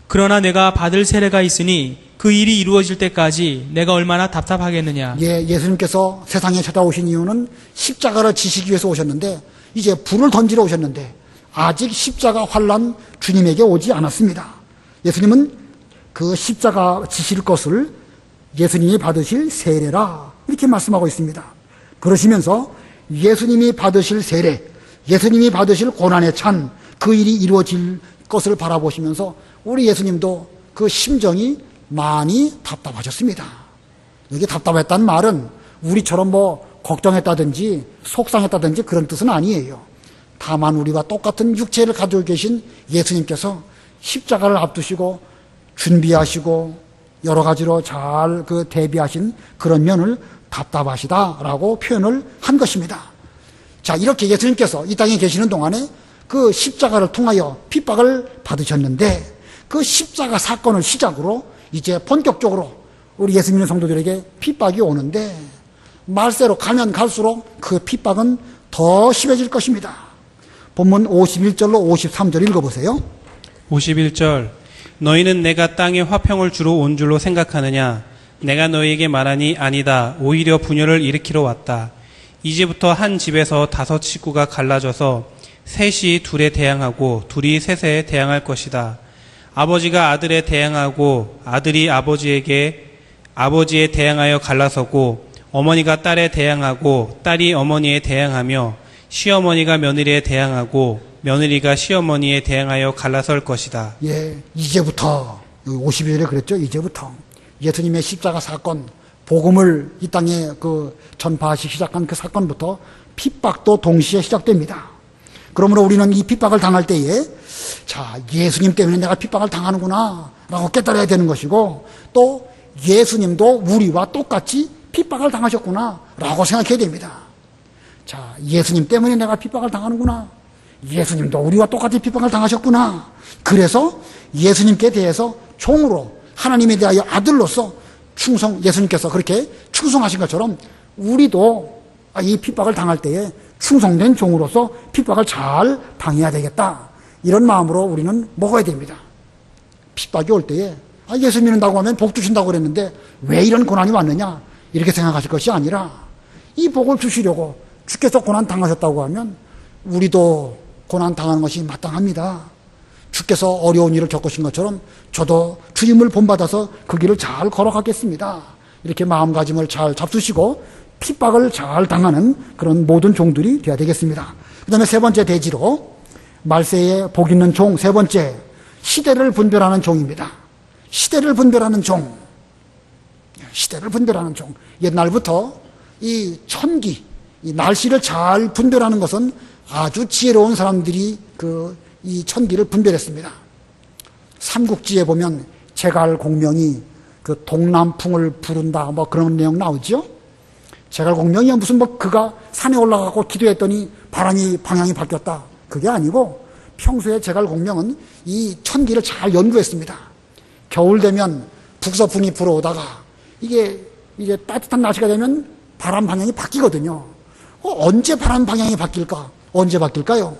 그러나 내가 받을 세례가 있으니 그 일이 이루어질 때까지 내가 얼마나 답답하겠느냐. 예수님께서 세상에 찾아오신 이유는 십자가를 지시기 위해서 오셨는데, 이제 불을 던지러 오셨는데 아직 십자가 환난 주님에게 오지 않았습니다. 예수님은 그 십자가 지실 것을 예수님이 받으실 세례라 이렇게 말씀하고 있습니다. 그러시면서 예수님이 받으실 세례, 예수님이 받으실 고난에 찬 그 일이 이루어질 것을 바라보시면서 우리 예수님도 그 심정이 많이 답답하셨습니다. 여기 답답했다는 말은 우리처럼 걱정했다든지 속상했다든지 그런 뜻은 아니에요. 다만 우리와 똑같은 육체를 가지고 계신 예수님께서 십자가를 앞두시고 준비하시고 여러 가지로 잘 대비하신 그런 면을 답답하시다라고 표현을 한 것입니다. 자, 이렇게 예수님께서 이 땅에 계시는 동안에 그 십자가를 통하여 핍박을 받으셨는데, 그 십자가 사건을 시작으로 이제 본격적으로 우리 예수 믿는 성도들에게 핍박이 오는데, 말세로 가면 갈수록 그 핍박은 더 심해질 것입니다. 본문 51절로 53절 읽어보세요. 51절. 너희는 내가 땅에 화평을 주러 온 줄로 생각하느냐? 내가 너희에게 말하니 아니다. 오히려 분열을 일으키러 왔다. 이제부터 한 집에서 5 식구가 갈라져서 셋이 둘에 대항하고 둘이 셋에 대항할 것이다. 아버지가 아들에 대항하고 아들이 아버지에 대항하여 갈라서고, 어머니가 딸에 대항하고 딸이 어머니에 대항하며, 시어머니가 며느리에 대항하고 며느리가 시어머니에 대항하여 갈라설 것이다. 이제부터 52절에 그랬죠. 이제부터 예수님의 십자가 사건, 복음을 이 땅에 전파하시기 시작한 그 사건부터 핍박도 동시에 시작됩니다. 그러므로 우리는 이 핍박을 당할 때에, 자, 예수님 때문에 내가 핍박을 당하는구나 라고 깨달아야 되는 것이고, 또 예수님도 우리와 똑같이 핍박을 당하셨구나 라고 생각해야 됩니다. 자, 예수님 때문에 내가 핍박을 당하는구나, 예수님도 우리와 똑같이 핍박을 당하셨구나, 그래서 예수님께 대해서 종으로 하나님에 대하여 아들로서 예수님께서 그렇게 충성하신 것처럼 우리도 이 핍박을 당할 때에 충성된 종으로서 핍박을 잘 당해야 되겠다, 이런 마음으로 우리는 먹어야 됩니다. 핍박이 올 때에 예수 믿는다고 하면 복 주신다고 그랬는데 왜 이런 고난이 왔느냐, 이렇게 생각하실 것이 아니라, 이 복을 주시려고 주께서 고난 당하셨다고 하면 우리도 고난 당하는 것이 마땅합니다. 주께서 어려운 일을 겪으신 것처럼 저도 주님을 본받아서 그 길을 잘 걸어가겠습니다. 이렇게 마음가짐을 잘 잡수시고 핍박을 잘 당하는 그런 모든 종들이 되어야 되겠습니다. 그 다음에 세 번째 대지로, 말세에 복 있는 종, 세 번째, 시대를 분별하는 종입니다. 시대를 분별하는 종. 시대를 분별하는 종. 옛날부터 이 천기, 이 날씨를 잘 분별하는 것은 아주 지혜로운 사람들이 이 천기를 분별했습니다. 삼국지에 보면 제갈공명이 동남풍을 부른다 그런 내용 나오죠. 제갈공명이 무슨 그가 산에 올라가고 기도했더니 방향이 바뀌었다, 그게 아니고 평소에 제갈공명은 이 천기를 잘 연구했습니다. 겨울 되면 북서풍이 불어오다가 이게 따뜻한 날씨가 되면 바람 방향이 바뀌거든요. 언제 바람 방향이 바뀔까? 언제 바뀔까요?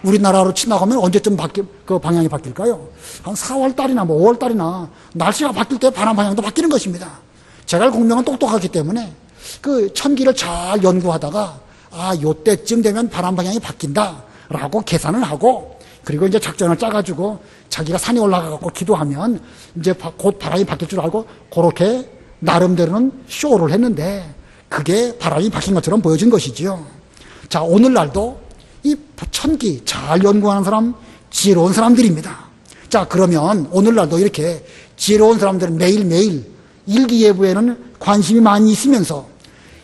우리나라로 친다고 언제쯤 그 방향이 바뀔까요? 한 4월달이나 5월달이나 날씨가 바뀔 때 바람 방향도 바뀌는 것입니다. 제갈공명은 똑똑하기 때문에 그 천기를 잘 연구하다가 요때쯤 되면 바람 방향이 바뀐다라고 계산을 하고 그리고 이제 작전을 짜가지고 자기가 산에 올라가고 기도하면 이제 곧 바람이 바뀔 줄 알고 그렇게 나름대로는 쇼를 했는데 그게 바람이 바뀐 것처럼 보여진 것이지요. 자, 오늘날도 이 천기 잘 연구하는 사람, 지혜로운 사람들입니다. 자, 그러면 오늘날도 이렇게 지혜로운 사람들은 매일매일 일기예보에는 관심이 많이 있으면서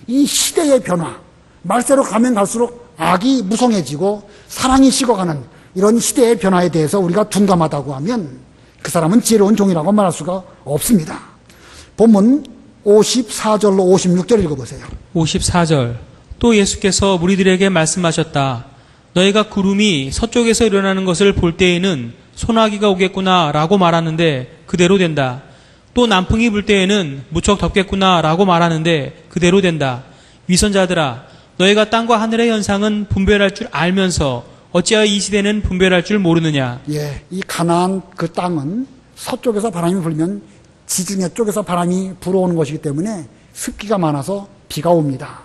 이 시대의 변화, 말세로 가면 갈수록 악이 무성해지고 사랑이 식어가는 이런 시대의 변화에 대해서 우리가 둔감하다고 하면 그 사람은 지혜로운 종이라고 말할 수가 없습니다. 본문 54절로 56절 읽어보세요. 54절. 또 예수께서 무리들에게 말씀하셨다. 너희가 구름이 서쪽에서 일어나는 것을 볼 때에는 소나기가 오겠구나 라고 말하는데 그대로 된다. 또 남풍이 불 때에는 무척 덥겠구나 라고 말하는데 그대로 된다. 위선자들아, 너희가 땅과 하늘의 현상은 분별할 줄 알면서 어찌하여 이 시대는 분별할 줄 모르느냐. 예, 이 가나안 그 땅은 서쪽에서 바람이 불면 지중해 쪽에서 바람이 불어오는 것이기 때문에 습기가 많아서 비가 옵니다.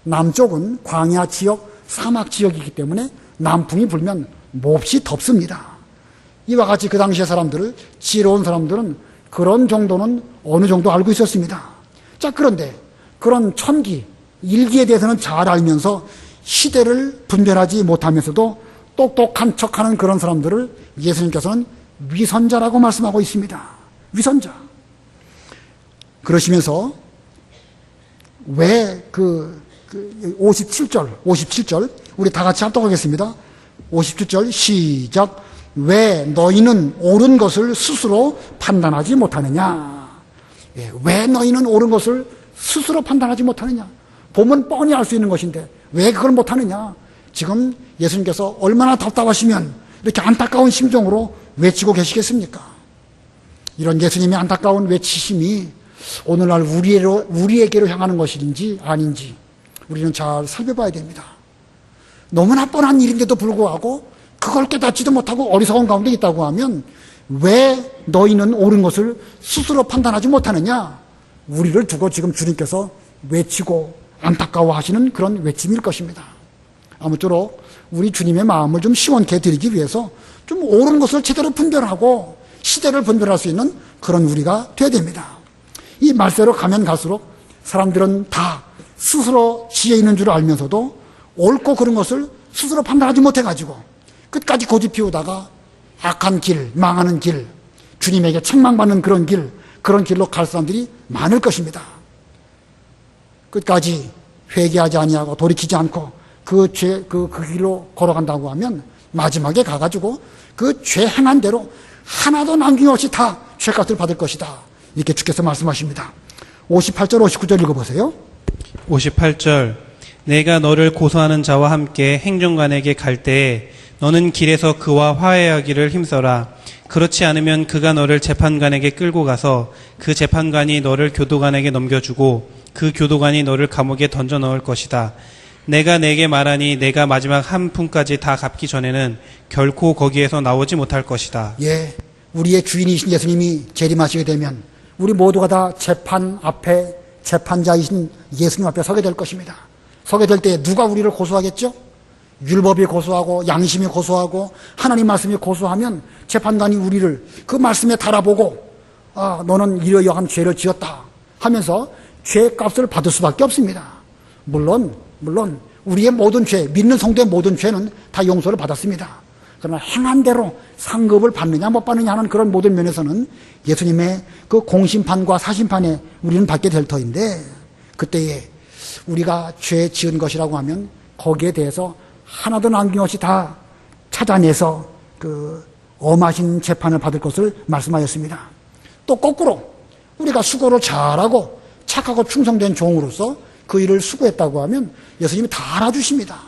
남쪽은 광야 지역, 사막 지역이기 때문에 남풍이 불면 몹시 덥습니다. 이와 같이 그 당시의 사람들을, 지혜로운 사람들은 그런 정도는 어느 정도 알고 있었습니다. 자, 그런데 그런 천기, 일기에 대해서는 잘 알면서 시대를 분별하지 못하면서도 똑똑한 척하는 그런 사람들을 예수님께서는 위선자라고 말씀하고 있습니다. 위선자. 그러시면서 왜 57절 우리 다 같이 합독하겠습니다. 57절 시작. 왜 너희는 옳은 것을 스스로 판단하지 못하느냐. 예, 왜 너희는 옳은 것을 스스로 판단하지 못하느냐. 보면 뻔히 알 수 있는 것인데 왜 그걸 못하느냐. 지금 예수님께서 얼마나 답답하시면 이렇게 안타까운 심정으로 외치고 계시겠습니까? 이런 예수님의 안타까운 외치심이 오늘날 우리에게로 향하는 것인지 아닌지 우리는 잘 살펴봐야 됩니다. 너무나 뻔한 일인데도 불구하고 그걸 깨닫지도 못하고 어리석은 가운데 있다고 하면 왜 너희는 옳은 것을 스스로 판단하지 못하느냐. 우리를 두고 지금 주님께서 외치고 안타까워하시는 그런 외침일 것입니다. 아무쪼록 우리 주님의 마음을 좀 시원케 드리기 위해서 좀 옳은 것을 제대로 분별하고 시대를 분별할 수 있는 그런 우리가 되어야 됩니다. 이 말세로 가면 갈수록 사람들은 다 스스로 지혜 있는 줄 알면서도 옳고 그른 것을 스스로 판단하지 못해가지고 끝까지 고집 피우다가 악한 길, 망하는 길, 주님에게 책망받는 그런 길로 갈 사람들이 많을 것입니다. 끝까지 회개하지 아니하고 돌이키지 않고 그 길로 걸어간다고 하면 마지막에 가가지고 그 죄 행한 대로 하나도 남김없이 다 죄값을 받을 것이다. 이렇게 주께서 말씀하십니다. 58절, 59절 읽어보세요. 58절. 내가 너를 고소하는 자와 함께 행정관에게 갈 때에 너는 길에서 그와 화해하기를 힘써라. 그렇지 않으면 그가 너를 재판관에게 끌고 가서 그 재판관이 너를 교도관에게 넘겨주고 그 교도관이 너를 감옥에 던져 넣을 것이다. 내가 내게 말하니 내가 마지막 한 푼까지 다 갚기 전에는 결코 거기에서 나오지 못할 것이다. 예, 우리의 주인이신 예수님이 재림하시게 되면 우리 모두가 다 재판 앞에 재판자이신 예수님 앞에 서게 될 것입니다. 서게 될 때 누가 우리를 고소하겠죠? 율법이 고소하고 양심이 고소하고 하나님 말씀이 고소하면 재판관이 우리를 그 말씀에 달아보고 너는 이러이러한 죄를 지었다 하면서 죄값을 받을 수밖에 없습니다. 물론 우리의 모든 죄, 믿는 성도의 모든 죄는 다 용서를 받았습니다. 그러나 행한 대로 상급을 받느냐 못 받느냐 하는 그런 모든 면에서는 예수님의 그 공심판과 사심판에 우리는 받게 될 터인데 그때에 우리가 죄 지은 것이라고 하면 거기에 대해서 하나도 남김없이 다 찾아내서 그 엄하신 재판을 받을 것을 말씀하였습니다. 또 거꾸로 우리가 수고를 잘하고 착하고 충성된 종으로서 그 일을 수고했다고 하면 예수님이 다 알아주십니다.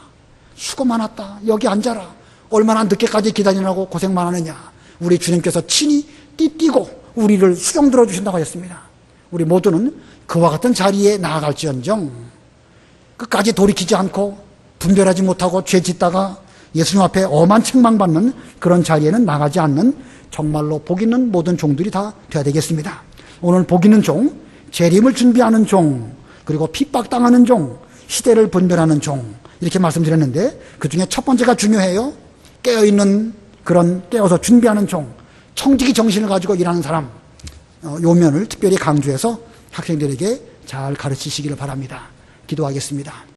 수고 많았다. 여기 앉아라. 얼마나 늦게까지 기다리느라고 고생 많았느냐. 우리 주님께서 친히 띠띠고 우리를 수종 들어주신다고 하셨습니다. 우리 모두는 그와 같은 자리에 나아갈지언정 끝까지 돌이키지 않고 분별하지 못하고 죄 짓다가 예수님 앞에 엄한 책망받는 그런 자리에는 나가지 않는 정말로 복 있는 모든 종들이 다 되어야 되겠습니다. 오늘 복 있는 종, 재림을 준비하는 종, 그리고 핍박당하는 종, 시대를 분별하는 종 이렇게 말씀드렸는데 그 중에 첫 번째가 중요해요. 깨어있는 그런 깨어서 준비하는 종, 청지기 정신을 가지고 일하는 사람, 요 면을 특별히 강조해서 학생들에게 잘 가르치시기를 바랍니다. 기도하겠습니다.